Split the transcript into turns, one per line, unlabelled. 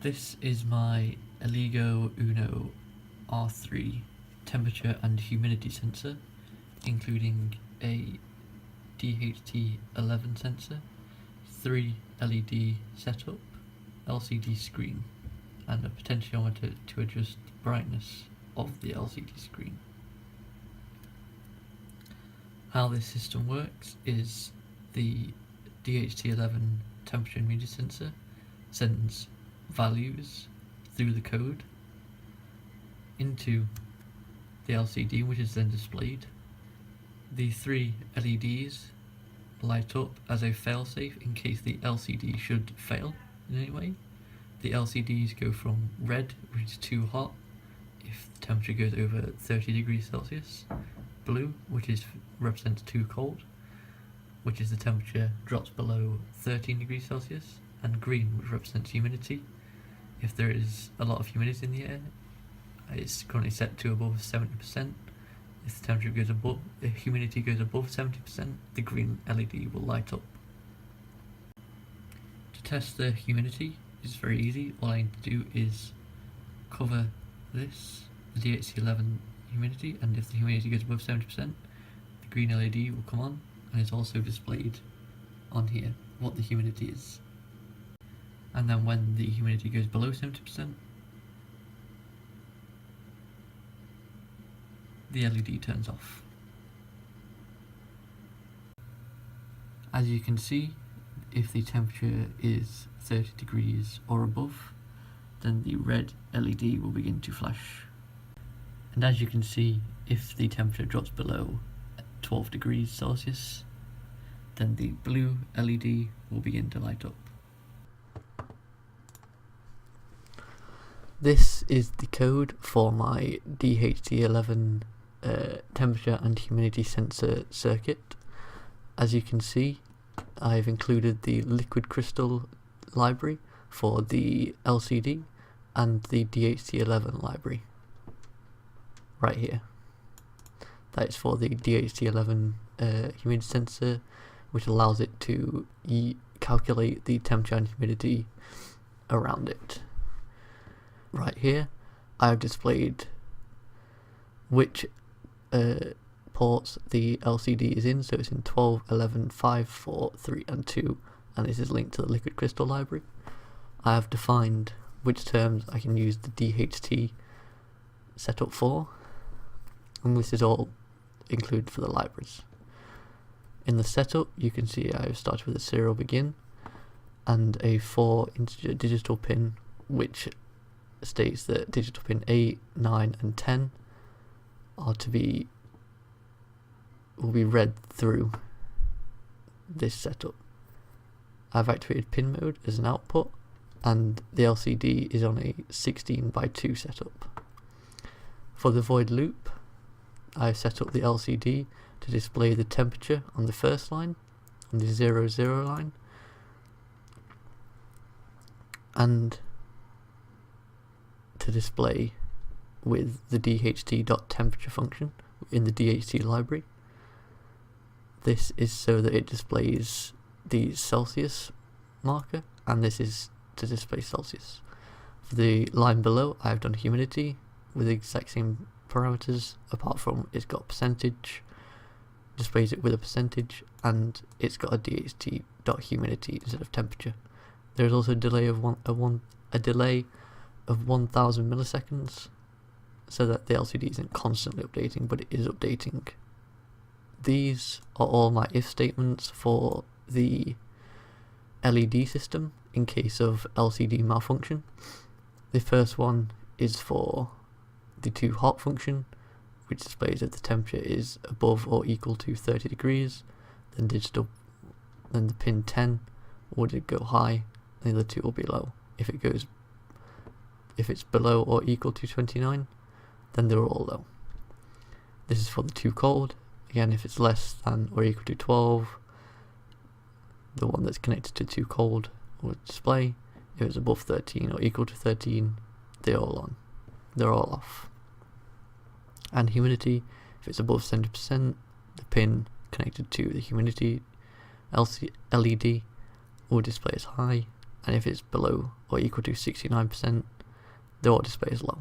This is my Eligo Uno R3 temperature and humidity sensor, including a DHT11 sensor, 3 LED setup, LCD screen, and a potentiometer to adjust the brightness of the LCD screen. How this system works is the DHT11 temperature and humidity sensor sends values through the code into the LCD, which is then displayed. The 3 LEDs light up as a failsafe in case the LCD should fail in any way. The LCDs go from red, which is too hot if the temperature goes over 30 degrees Celsius, blue, which represents too cold, which is the temperature drops below 13 degrees Celsius, and green, which represents humidity. If there is a lot of humidity in the air, it's currently set to above 70%. If the temperature goes above, if humidity goes above 70%, the green LED will light up. To test the humidity is very easy. All I need to do is cover this, the DHT11 humidity, and if the humidity goes above 70%, the green LED will come on, and it's also displayed on here what the humidity is. And then when the humidity goes below 70%, the LED turns off. As you can see, if the temperature is 30 degrees or above, then the red LED will begin to flash. And as you can see, if the temperature drops below 12 degrees Celsius, then the blue LED will begin to light up. This is the code for my DHT11 temperature and humidity sensor circuit. As you can see, I've included the liquid crystal library for the LCD and the DHT11 library right here. That is for the DHT11 humidity sensor, which allows it to calculate the temperature and humidity around it. Right here, I have displayed which ports the LCD is in, so it's in 12, 11, 5, 4, 3 and 2, and this is linked to the liquid crystal library. I have defined which terms I can use the DHT setup for, and this is all included for the libraries. In the setup, you can see I have started with a serial begin and a 4 integer digital pin, which states that digital pin 8, 9 and 10 will be read through this setup. I've activated pin mode as an output, and the LCD is on a 16:2 setup. For the void loop, I've set up the LCD to display the temperature on the first line, on the 00 line, and to display with the DHT.temperature function in the DHT library. This is so that it displays the Celsius marker, and this is to display Celsius. For the line below, I've done humidity with the exact same parameters, apart from it's got percentage, displays it with a percentage, and it's got a DHT.humidity instead of temperature. There is also a delay of 1000 milliseconds, so that the LCD isn't constantly updating, but it is updating. These are all my if statements for the LED system in case of LCD malfunction. The first one is for the too hot function, which displays that the temperature is above or equal to 30 degrees, then the pin 10 would go high, and the other two will be low. If it's below or equal to 29, then they're all low. This is for the too cold. Again, if it's less than or equal to 12, the one that's connected to too cold will display. If it's above 13 or equal to 13, they're all on. They're all off. And humidity, if it's above 70%, the pin connected to the humidity LED will display as high, and if it's below or equal to 69%, the auto display is low.